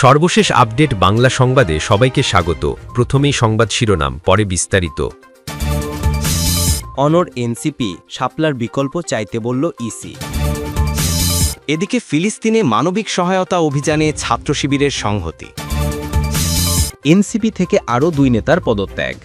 সর্বশেষ আপডেট বাংলা সংবাদে সবাইকে স্বাগত। প্রথমেই সংবাদ শিরোনাম, পরে বিস্তারিত। অনড় এনসিপি, শাপলার বিকল্প চাইতে বলল ইসি। এদিকে ফিলিস্তিনে মানবিক সহায়তা অভিযানে ছাত্র শিবিরের সংহতি। এনসিপি থেকে আরও 2 নেতার পদত্যাগ।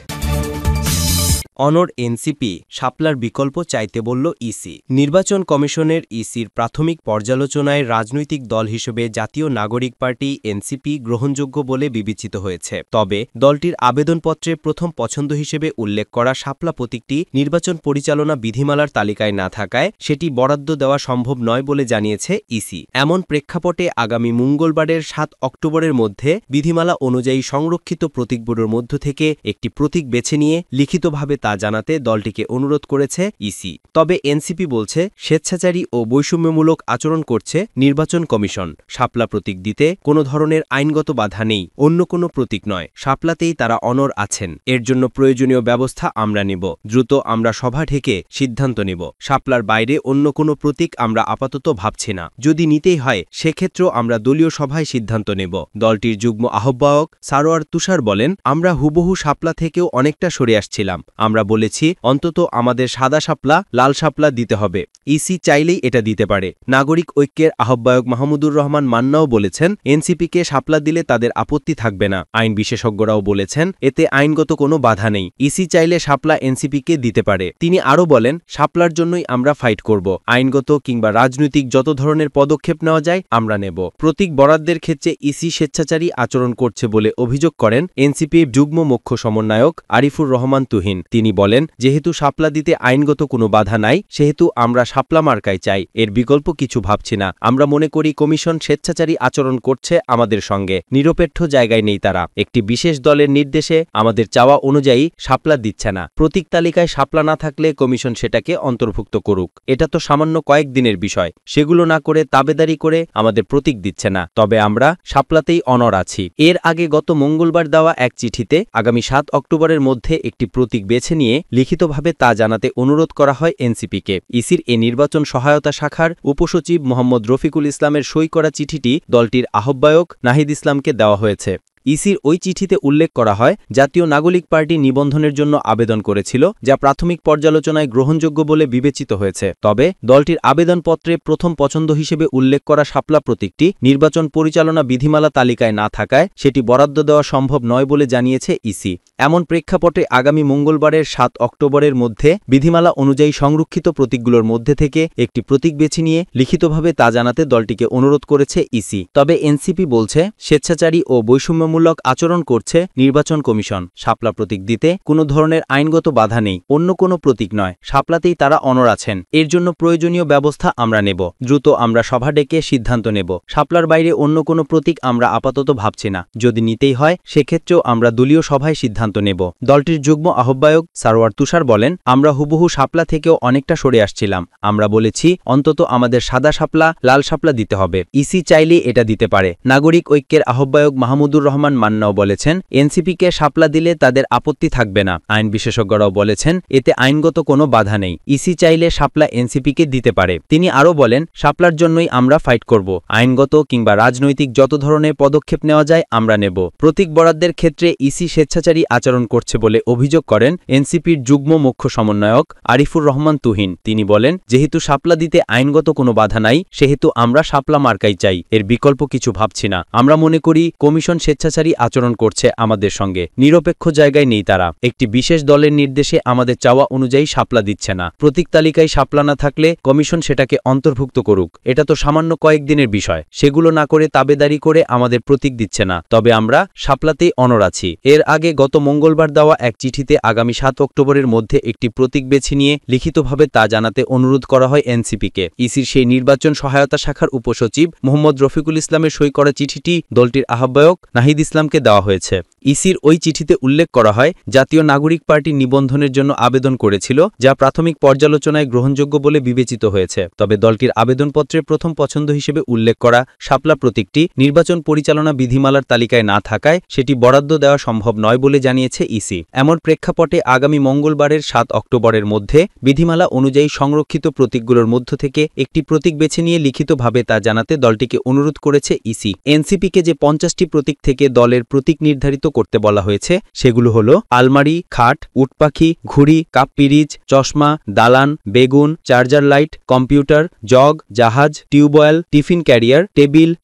অনড় এনসিপি, শাপলার বিকল্প চাইতে বলল ইসি। নির্বাচন কমিশনের ইসির প্রাথমিক পর্যালোচনায় রাজনৈতিক দল হিসেবে জাতীয় নাগরিক পার্টি এনসিপি গ্রহণযোগ্য বলে বিবেচিত হয়েছে। তবে দলটির আবেদনপত্রে প্রথম পছন্দ হিসেবে উল্লেখ করা শাপলা প্রতীকটি নির্বাচন পরিচালনা বিধিমালার তালিকায় না থাকায় সেটি বরাদ্দ দেওয়া সম্ভব নয় বলে জানিয়েছে ইসি। এমন প্রেক্ষাপটে আগামী মঙ্গলবারের 7 অক্টোবরের মধ্যে বিধিমালা অনুযায়ী সংরক্ষিত প্রতীকগুলোর মধ্য থেকে একটি প্রতীক বেছে নিয়ে লিখিতভাবে তা জানাতে দলটিকে অনুরোধ করেছে ইসি। তবে এনসিপি বলছে, স্বেচ্ছাচারী ও বৈষম্যমূলক আচরণ করছে নির্বাচন কমিশন। শাপলা প্রতীক দিতে কোনো ধরনের আইনগত বাধা নেই, অন্য কোনো প্রতীক নয়। শাপলাতেই তারা অনড় আছেন। এর জন্য প্রয়োজনীয় ব্যবস্থা আমরা নেব। দ্রুত আমরা সভা ঢেকে সিদ্ধান্ত নেব। শাপলার বাইরে অন্য কোনো প্রতীক আমরা আপাতত ভাবছি না। যদি নিতেই হয় সেক্ষেত্রেও আমরা দলীয় সভায় সিদ্ধান্ত নেব। দলটির যুগ্ম আহ্বায়ক সারোয়ার তুষার বলেন, আমরা হুবহু শাপলা থেকেও অনেকটা সরে আসছিলাম। আমরা বলেছি অন্তত আমাদের সাদা শাপলা, লাল শাপলা দিতে হবে। ইসি চাইলেই এটা দিতে পারে। নাগরিক ঐক্যের আহ্বায়ক মাহমুদুর রহমান মান্নাও বলেছেন, এনসিপিকে শাপলা দিলে তাদের আপত্তি থাকবে না। আইন বিশেষজ্ঞরাও বলেছেন, এতে আইনগত কোনো বাধা নেই। ইসি চাইলে শাপলা এনসিপিকে দিতে পারে। তিনি আরও বলেন, শাপলার জন্যই আমরা ফাইট করব। আইনগত কিংবা রাজনৈতিক যত ধরনের পদক্ষেপ নেওয়া যায় আমরা নেব। প্রতীক বরাদ্দের ক্ষেত্রে ইসি স্বেচ্ছাচারী আচরণ করছে বলে অভিযোগ করেন এনসিপির যুগ্ম মুখ্য সমন্বয়ক আরিফুর রহমান তুহিন। তিনি বলেন, যেহেতু শাপলা দিতে আইনগত কোনো বাধা নাই, সেহেতু আমরা শাপলা মার্কায় চাই। এর বিকল্প কিছু ভাবছি না। আমরা মনে করি কমিশন স্বেচ্ছাচারী আচরণ করছে আমাদের সঙ্গে। নিরপেক্ষ জায়গায় নেই তারা। একটি বিশেষ দলের নির্দেশে আমাদের চাওয়া অনুযায়ী শাপলা দিচ্ছে না। প্রতীক তালিকায় শাপলা না থাকলে কমিশন সেটাকে অন্তর্ভুক্ত করুক। এটা তো সামান্য কয়েকদিনের বিষয়। সেগুলো না করে তাবেদারি করে আমাদের প্রতীক দিচ্ছে না। তবে আমরা শাপলাতেই অনড় আছি। এর আগে গত মঙ্গলবার দেওয়া এক চিঠিতে আগামী 7 অক্টোবরের মধ্যে একটি প্রতীক বেছে নিয়ে লিখিতভাবে তা জানাতে অনুরোধ করা হয় এনসিপিকে। ইসির এ নির্বাচন সহায়তা শাখার উপসচিব মোহাম্মদ রফিকুল ইসলামের সই করা চিঠিটি দলটির আহ্বায়ক নাহিদ ইসলামকে দেওয়া হয়েছে। ইসির ওই চিঠিতে উল্লেখ করা হয়, জাতীয় নাগরিক পার্টি নিবন্ধনের জন্য আবেদন করেছিল, যা প্রাথমিক পর্যালোচনায় গ্রহণযোগ্য বলে বিবেচিত হয়েছে। তবে দলটির আবেদনপত্রে প্রথম পছন্দ হিসেবে উল্লেখ করা শাপলা প্রতীকটি নির্বাচন পরিচালনা বিধিমালা তালিকায় না থাকায় সেটি বরাদ্দ দেওয়া সম্ভব নয় বলে জানিয়েছে ইসি। এমন প্রেক্ষাপটে আগামী মঙ্গলবারের 7 অক্টোবরের মধ্যে বিধিমালা অনুযায়ী সংরক্ষিত প্রতীকগুলোর মধ্যে থেকে একটি প্রতীক বেছে নিয়ে লিখিতভাবে তা জানাতে দলটিকে অনুরোধ করেছে ইসি। তবে এনসিপি বলছে, স্বেচ্ছাচারী ও বৈষম্যমূলক আচরণ করছে নির্বাচন কমিশন। শাপলা প্রতীক দিতে কোনো ধরনের আইনগত বাধা নেই, অন্য কোনো প্রতীক নয়। শাপলাতেই তারা অনড় আছেন। এর জন্য প্রয়োজনীয় ব্যবস্থা আমরা নেব। দ্রুত আমরা সভা ডেকে সিদ্ধান্ত নেব। শাপলার বাইরে অন্য কোনো প্রতীক আমরা আপাতত ভাবছি না। যদি নিতেই হয় সেক্ষেত্রেও আমরা দলীয় সভায় সিদ্ধান্ত নেব। দলটির যুগ্ম আহ্বায়ক সারোয়ার তুষার বলেন, আমরা হুবহু শাপলা থেকেও অনেকটা সরে আসছিলাম। আমরা বলেছি অন্তত আমাদের সাদা শাপলা, লাল শাপলা দিতে হবে। ইসি চাইলে এটা দিতে পারে। নাগরিক ঐক্যের আহ্বায়ক মাহমুদুর রহমান মান্নাও বলেছেন, এনসিপিকে শাপলা দিলে তাদের আপত্তি থাকবে না। আইন বিশেষজ্ঞরাও বলেছেন, এতে আইনগত কোনো বাধা নেই। ইসি চাইলে শাপলা এনসিপিকে দিতে পারে। তিনি আরও বলেন, শাপলার জন্যই আমরা ফাইট করব। আইনগত কিংবা রাজনৈতিক যত ধরনের পদক্ষেপ নেওয়া যায় আমরা নেব। প্রতীক বরাদ্দের ক্ষেত্রে ইসি স্বেচ্ছাচারী আচরণ করছে বলে অভিযোগ করেন এনসিপির যুগ্ম মুখ্য সমন্বয়ক আরিফুর রহমান তুহিন। তিনি বলেন, যেহেতু শাপলা দিতে আইনগত কোনো বাধা নাই, সেহেতু আমরা শাপলা মার্কাই চাই। এর বিকল্প কিছু ভাবছি না। আমরা মনে করি কমিশন স্বেচ্ছাচারী আচরণ করছে আমাদের সঙ্গে। নিরপেক্ষ জায়গায় নেই তারা। একটি বিশেষ দলের নির্দেশে আমাদের চাওয়া অনুযায়ী শাপলা দিচ্ছে না। প্রতীক তালিকায় শাপলা না থাকলে কমিশন সেটাকে অন্তর্ভুক্ত করুক। এটা তো সামান্য কয়েকদিনের বিষয়। সেগুলো না করে তাবেদারি করে আমাদের প্রতীক দিচ্ছে না। তবে আমরা শাপলাতেই অনড় আছি। এর আগে গত মঙ্গলবার দেওয়া এক চিঠিতে আগামী 7 অক্টোবরের মধ্যে একটি প্রতীক বেছে নিয়ে লিখিতভাবে তা জানাতে অনুরোধ করা হয় এনসিপিকে। ইসির সেই নির্বাচন সহায়তা শাখার উপসচিব মোহাম্মদ রফিকুল ইসলামের সই করা চিঠিটি দলটির আহ্বায়ক নাহিদ ইসলামকে দেওয়া হয়েছে। ইসির ওই চিঠিতে উল্লেখ করা হয় জাতীয় নাগরিক পার্টি নিবন্ধনের জন্য আবেদন করেছিল, যা প্রাথমিক পর্যালোচনায় গ্রহণযোগ্য বলে বিবেচিত হয়েছে। তবে দলটির আবেদনপত্রে প্রথম পছন্দ হিসেবে উল্লেখ করা শাপলা প্রতীকটি নির্বাচন পরিচালনা বিধিমালার তালিকায় না থাকায় সেটি বরাদ্দ দেওয়া সম্ভব নয় বলে জানিয়েছে ইসি। এমন প্রেক্ষাপটে আগামী মঙ্গলবারের 7 অক্টোবরের মধ্যে বিধিমালা অনুযায়ী সংরক্ষিত প্রতীকগুলোর মধ্য থেকে একটি প্রতীক বেছে নিয়ে লিখিতভাবে তা জানাতে দলটিকে অনুরোধ করেছে ইসি। এনসিপিকে যে 50টি প্রতীক থেকে দলের প্রতীক নির্ধারিত করতে বলা হয়েছে সেগুলো হল আলমারি, খাট, উটপাখি, ঘুড়ি, কাপ পিরিচ, চশমা, দালান, বেগুন, চার্জার লাইট, কম্পিউটার, জগ, জাহাজ, টিউবওয়েল, টিফিন ক্যারিয়ার,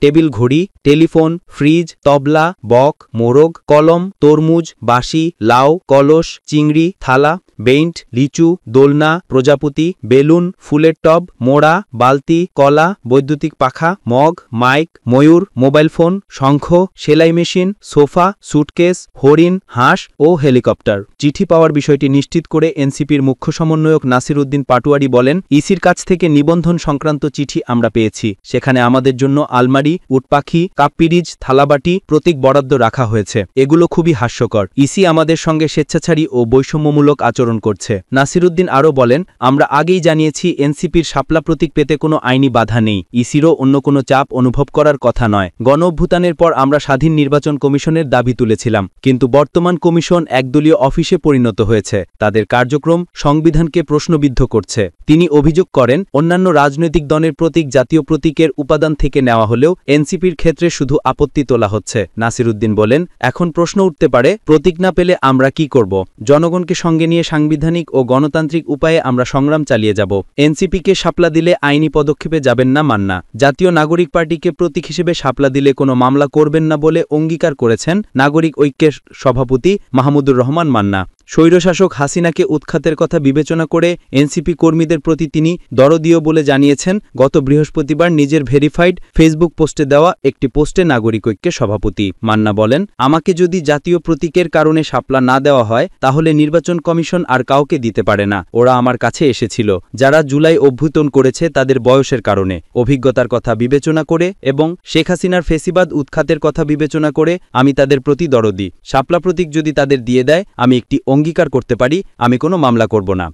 টেবিল ঘড়ি, টেলিফোন, ফ্রিজ, তবলা, বক, মোরগ, কলম, তরমুজ, বাঁশি, লাউ, কলস, চিংড়ি, থালা, বেইন্ট, লিচু, দোলনা, প্রজাপতি, বেলুন, ফুলের টব, মোড়া, বালতি, কলা, বৈদ্যুতিক পাখা, মগ, মাইক, ময়ূর, মোবাইল ফোন, শঙ্খ, সেলাই মেশিন, সোফা, সুটকেস, হরিণ, হাঁস ও হেলিকপ্টার। চিঠি পাওয়ার বিষয়টি নিশ্চিত করে এনসিপির মুখ্য সমন্বয়ক নাসির উদ্দিন পাটোয়ারি বলেন, ইসির কাছ থেকে নিবন্ধন সংক্রান্ত চিঠি আমরা পেয়েছি। সেখানে আমাদের জন্য আলমারি, উটপাখি, কাপপিরিজ, থালাবাটি প্রতীক বরাদ্দ রাখা হয়েছে। এগুলো খুবই হাস্যকর। ইসি আমাদের সঙ্গে স্বেচ্ছাচারী ও বৈষম্যমূলক আচরণ করছে। নাসির উদ্দিন আরও বলেন, আমরা আগেই জানিয়েছি এনসিপির শাপলা প্রতীক পেতে কোনো আইনি বাধা নেই। ইসিরও অন্য কোনো চাপ অনুভব করার কথা নয়। গণঅভ্যুত্থানের পর আমরা স্বাধীন নির্বাচন কমিশনের দাবি তুলেছিলাম, কিন্তু বর্তমান কমিশন একদলীয় অফিসে পরিণত হয়েছে। তাদের কার্যক্রম সংবিধানকে প্রশ্নবিদ্ধ করছে। তিনি অভিযোগ করেন, অন্যান্য রাজনৈতিক দলের প্রতীক জাতীয় প্রতীকের উপাদান থেকে নেওয়া হলেও এনসিপির ক্ষেত্রে শুধু আপত্তি তোলা হচ্ছে। নাসির উদ্দিন বলেন, এখন প্রশ্ন উঠতে পারে, প্রতীক না পেলে আমরা কি করব? জনগণকে সঙ্গে নিয়ে সাংবিধানিক ও গণতান্ত্রিক উপায়ে আমরা সংগ্রাম চালিয়ে যাব। এনসিপিকে শাপলা দিলে আইনি পদক্ষেপে যাবেন না মান্না। জাতীয় নাগরিক পার্টিকে প্রতীক হিসেবে শাপলা দিলে কোনো মামলা করবেন না বলে অঙ্গীকার করেছেন নাগরিক ঐক্যের সভাপতি মাহমুদুর রহমান মান্না। স্বৈরশাসক হাসিনাকে উৎখাতের কথা বিবেচনা করে এনসিপি কর্মীদের প্রতি তিনি দরদীয় বলে জানিয়েছেন গত বৃহস্পতিবার নিজের ভেরিফাইড ফেসবুক পোস্টে দেওয়া একটি পোস্টে নাগরিক ঐক্যের সভাপতি। মান্না বলেন, আমাকে যদি জাতীয় প্রতীকের কারণে শাপলা না দেওয়া হয় তাহলে নির্বাচন কমিশন আর কাউকে দিতে পারে না। ওরা আমার কাছে এসেছিল। যারা জুলাই অভ্যুত্থান করেছে তাদের বয়সের কারণে, অভিজ্ঞতার কথা বিবেচনা করে এবং শেখ হাসিনার ফেসিবাদ উৎখাতের কথা বিবেচনা করে আমি তাদের প্রতি দরদি। শাপলা প্রতীক যদি তাদের দিয়ে দেয় আমি একটি অঙ্গীকার করতে পারি, আমি কোনো মামলা করব না।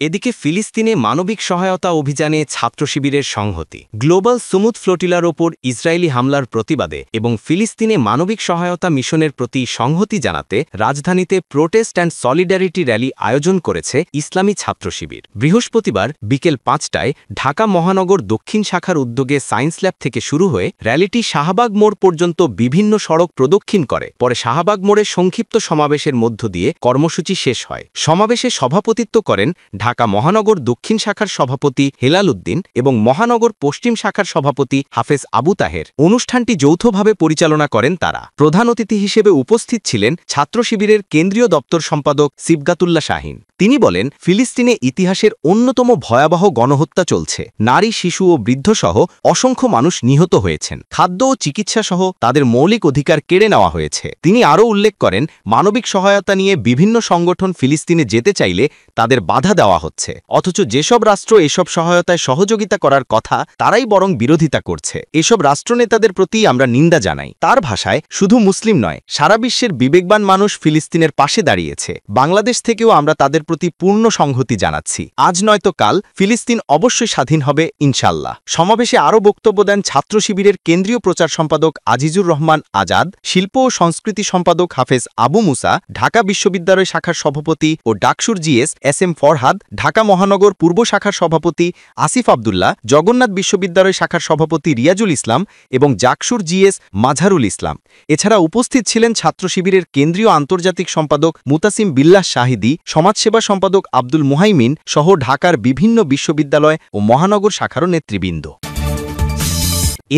এদিকে ফিলিস্তিনে মানবিক সহায়তা অভিযানে ছাত্র শিবিরের সংহতি। গ্লোবাল সুমুদ ফ্লোটিলার ওপর ইসরায়েলি হামলার প্রতিবাদে এবং ফিলিস্তিনে মানবিক সহায়তা মিশনের প্রতি সংহতি জানাতে রাজধানীতে প্রোটেস্ট অ্যান্ড সলিডারিটি র্যালি আয়োজন করেছে ইসলামী ছাত্র শিবির। বৃহস্পতিবার বিকেল 5টায় ঢাকা মহানগর দক্ষিণ শাখার উদ্যোগে সায়েন্স ল্যাব থেকে শুরু হয়ে র্যালিটি শাহবাগ মোড় পর্যন্ত বিভিন্ন সড়ক প্রদক্ষিণ করে। পরে শাহবাগ মোড়ে সংক্ষিপ্ত সমাবেশের মধ্য দিয়ে কর্মসূচি শেষ হয়। সমাবেশে সভাপতিত্ব করেন ঢাকা মহানগর দক্ষিণ শাখার সভাপতি হেলাল উদ্দিন এবং মহানগর পশ্চিম শাখার সভাপতি হাফেজ আবু তাহের। অনুষ্ঠানটি যৌথভাবে পরিচালনা করেন তারা। প্রধান অতিথি হিসেবে উপস্থিত ছিলেন ছাত্র শিবিরের কেন্দ্রীয় দপ্তর সম্পাদক সিবগাতুল্লাহ শাহিন। তিনি বলেন, ফিলিস্তিনে ইতিহাসের অন্যতম ভয়াবহ গণহত্যা চলছে। নারী, শিশু ও বৃদ্ধসহ অসংখ্য মানুষ নিহত হয়েছেন। খাদ্য ও চিকিৎসাসহ তাদের মৌলিক অধিকার কেড়ে নেওয়া হয়েছে। তিনি আরও উল্লেখ করেন, মানবিক সহায়তা নিয়ে বিভিন্ন সংগঠন ফিলিস্তিনে যেতে চাইলে তাদের বাধা দেওয়া হচ্ছে, অথচ যেসব রাষ্ট্র এসব সহায়তায় সহযোগিতা করার কথা তারাই বরং বিরোধিতা করছে। এসব রাষ্ট্রনেতাদের প্রতি আমরা নিন্দা জানাই। তার ভাষায়, শুধু মুসলিম নয়, সারা বিশ্বের বিবেকবান মানুষ ফিলিস্তিনের পাশে দাঁড়িয়েছে। বাংলাদেশ থেকেও আমরা তাদের প্রতি পূর্ণ সংহতি জানাচ্ছি। আজ নয়তো কাল ফিলিস্তিন অবশ্যই স্বাধীন হবে ইনশাল্লাহ। সমাবেশে আরও বক্তব্য দেন ছাত্র শিবিরের কেন্দ্রীয় প্রচার সম্পাদক আজিজুর রহমান আজাদ, শিল্প ও সংস্কৃতি সম্পাদক হাফেজ আবু মুসা, ঢাকা বিশ্ববিদ্যালয় শাখার সভাপতি ও ডাকসুর GS S M Farhad, Dhaka মহানগর পূর্ব শাখার সভাপতি আসিফ আবদুল্লাহ, জগন্নাথ বিশ্ববিদ্যালয় শাখার সভাপতি রিয়াজুল ইসলাম এবং জাকসুর জিএস মাঝারুল ইসলাম। এছাড়া উপস্থিত ছিলেন ছাত্র শিবিরের কেন্দ্রীয় আন্তর্জাতিক সম্পাদক মুতাসিম বিল্লাহ শাহিদি, সমাজসেবা সম্পাদক আব্দুল মুহাইমিন সহ ঢাকার বিভিন্ন বিশ্ববিদ্যালয় ও মহানগর শাখারও নেতৃবৃন্দ।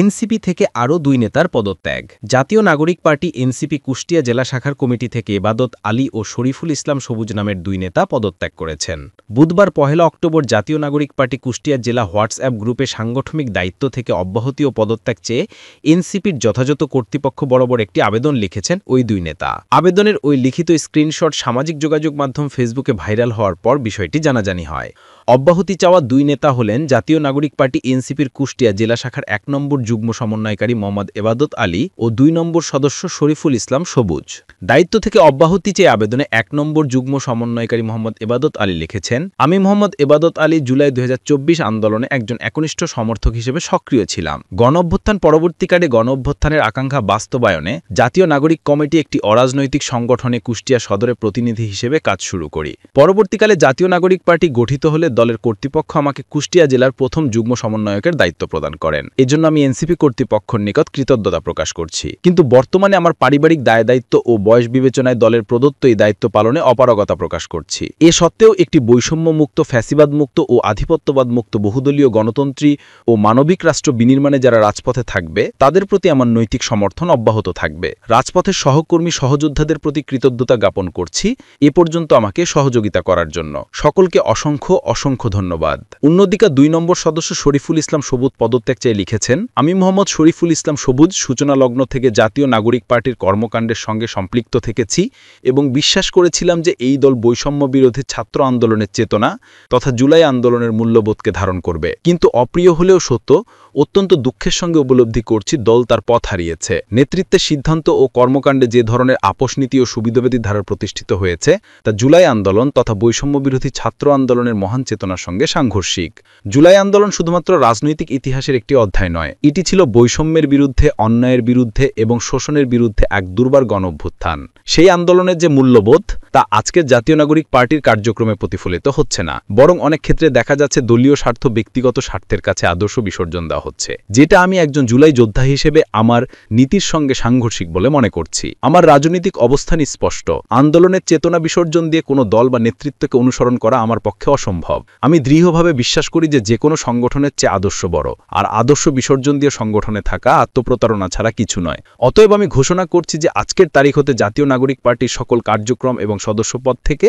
এনসিপি থেকে আরও 2 নেতার পদত্যাগ। জাতীয় নাগরিক পার্টি এনসিপি কুষ্টিয়া জেলা শাখার কমিটি থেকে এবাদত আলী ও শরীফুল ইসলাম সবুজ নামের 2 নেতা পদত্যাগ করেছেন। বুধবার 1 অক্টোবর জাতীয় নাগরিক পার্টি কুষ্টিয়া জেলা হোয়াটসঅ্যাপ গ্রুপে সাংগঠনিক দায়িত্ব থেকে অব্যাহতি ও পদত্যাগ চেয়ে এনসিপির যথাযথ কর্তৃপক্ষ বরাবর একটি আবেদন লিখেছেন ওই 2 নেতা। আবেদনের ওই লিখিত স্ক্রিনশট সামাজিক যোগাযোগ মাধ্যম ফেসবুকে ভাইরাল হওয়ার পর বিষয়টি জানাজানি হয়। অব্যাহতি চাওয়া দুই নেতা হলেন জাতীয় নাগরিক পার্টি এনসিপির কুষ্টিয়া জেলা শাখার ১ নম্বর যুগ্ম সমন্বয়কারী মোহাম্মদ এবাদত আলী ও ২ নম্বর সদস্য শরীফুল ইসলাম সবুজ। দায়িত্ব থেকে অব্যাহতি চেয়ে আবেদনে ১ নম্বর যুগ্ম সমন্বয়কারী মোহাম্মদ এবাদত আলী লিখেছেন, আমি মোহাম্মদ এবাদত আলী জুলাই ২০২৪ আন্দোলনে একজন একনিষ্ঠ সমর্থক হিসেবে সক্রিয় ছিলাম। গণঅভ্যুত্থান পরবর্তীকালে গণঅভ্যুত্থানের আকাঙ্ক্ষা বাস্তবায়নে জাতীয় নাগরিক কমিটি একটি অরাজনৈতিক সংগঠনে কুষ্টিয়া সদরে প্রতিনিধি হিসেবে কাজ শুরু করি। পরবর্তীকালে জাতীয় নাগরিক পার্টি গঠিত হলে দলের কর্তৃপক্ষ আমাকে কুষ্টিয়া জেলার প্রথম যুগ্ম সমন্বয়কের দায়িত্ব প্রদান করেন। এজন্য আমি এনসিপি কর্তৃপক্ষের নিকট কৃতজ্ঞতা প্রকাশ করছি। কিন্তু বর্তমানে আমার পারিবারিক দায়দায়িত্ব ও বয়স বিবেচনায় দলের প্রদত্ত এই দায়িত্ব পালনে অপারগতা প্রকাশ করছি। এ সত্ত্বেও একটি বৈষম্যমুক্ত, ফ্যাসিবাদমুক্ত ও আধিপত্যবাদমুক্ত বহুদলীয় গণতন্ত্রী ও মানবিক রাষ্ট্র বিনির্মাণে যারা রাজপথে থাকবে তাদের প্রতি আমার নৈতিক সমর্থন অব্যাহত থাকবে। রাজপথের সহকর্মী সহযোদ্ধাদের প্রতি কৃতজ্ঞতা জ্ঞাপন করছি এ পর্যন্ত আমাকে সহযোগিতা করার জন্য। সকলকে অসংখ্য অসংখ্য ধন্যবাদ। অন্যদিকে ২ নম্বর সদস্য শরীফুল ইসলাম সবুজ পদত্যাগ চেয়ে লিখেছেন, আমি মোহাম্মদ শরীফুল ইসলাম সবুজ সূচনা লগ্ন থেকে জাতীয় নাগরিক পার্টির কর্মকাণ্ডের সঙ্গে সম্পৃক্ত থেকেছি এবং বিশ্বাস করেছিলাম যে এই দল বৈষম্য বিরোধী ছাত্র আন্দোলনের চেতনা তথা জুলাই আন্দোলনের মূল্যবোধকে ধারণ করবে। কিন্তু অপ্রিয় হলেও সত্য, অত্যন্ত দুঃখের সঙ্গে উপলব্ধি করছি দল তার পথ হারিয়েছে। নেতৃত্বের সিদ্ধান্ত ও কর্মকাণ্ডে যে ধরনের আপোষ নীতি ও সুবিধাবাদী ধারা প্রতিষ্ঠিত হয়েছে তা জুলাই আন্দোলন তথা বৈষম্য বিরোধী ছাত্র আন্দোলনের মহান চেতনার সঙ্গে সাংঘর্ষিক। জুলাই আন্দোলন শুধুমাত্র রাজনৈতিক ইতিহাসের একটি অধ্যায় নয়, এটি ছিল বৈষম্যের বিরুদ্ধে, অন্যায়ের বিরুদ্ধে এবং শোষণের বিরুদ্ধে এক দুর্বার গণঅভ্যুত্থান। সেই আন্দোলনের যে মূল্যবোধ তা আজকের জাতীয় নাগরিক পার্টির কার্যক্রমে প্রতিফলিত হচ্ছে না, বরং অনেক ক্ষেত্রে দেখা যাচ্ছে দলীয় স্বার্থ ব্যক্তিগত স্বার্থের কাছে আদর্শ বিসর্জন দেওয়া হচ্ছে, যেটা আমি একজন জুলাই যোদ্ধা হিসেবে আমার নীতির সঙ্গে সাংঘর্ষিক বলে মনে করছি। আমার রাজনৈতিক অবস্থান স্পষ্ট, আন্দোলনের চেতনা বিসর্জন দিয়ে কোনো দল বা নেতৃত্বকে অনুসরণ করা আমার পক্ষে অসম্ভব। আমি দৃঢ়ভাবে বিশ্বাস করি যে কোনো সংগঠনের চেয়ে আদর্শ বড়, আর আদর্শ বিসর্জন দিয়ে সংগঠনে থাকা আত্মপ্রতারণা ছাড়া কিছু নয়। অতএব আমি ঘোষণা করছি যে আজকের তারিখ হতে জাতীয় নাগরিক পার্টির সকল কার্যক্রম এবং সদস্যপদ থেকে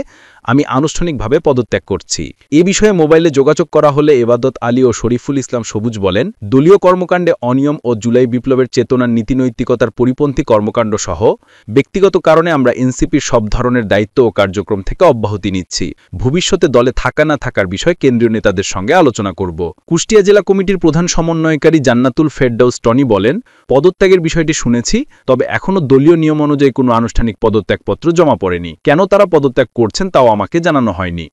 আমি আনুষ্ঠানিকভাবে পদত্যাগ করছি। এ বিষয়ে মোবাইলে যোগাযোগ করা হলে এবাদত আলী ও শরীফুল ইসলাম সবুজ বলেন, দলীয় কর্মকাণ্ডে অনিয়ম ও জুলাই বিপ্লবের চেতনার নীতিনৈতিকতার পরিপন্থী কর্মকাণ্ড সহ ব্যক্তিগত কারণে আমরা এনসিপির সব ধরনের দায়িত্ব ও কার্যক্রম থেকে অব্যাহতি নিচ্ছি। ভবিষ্যতে দলে থাকা না থাকার বিষয়ে কেন্দ্রীয় নেতাদের সঙ্গে আলোচনা করব। কুষ্টিয়া জেলা কমিটির প্রধান সমন্বয়কারী জান্নাতুল ফেরদাউস টনি বলেন, পদত্যাগের বিষয়টি শুনেছি, তবে এখনও দলীয় নিয়ম অনুযায়ী কোনো আনুষ্ঠানিক পদত্যাগপত্র জমা পড়েনি। কেন তারা পদত্যাগ করছেন তাও আমাকে জানানো হয়নি।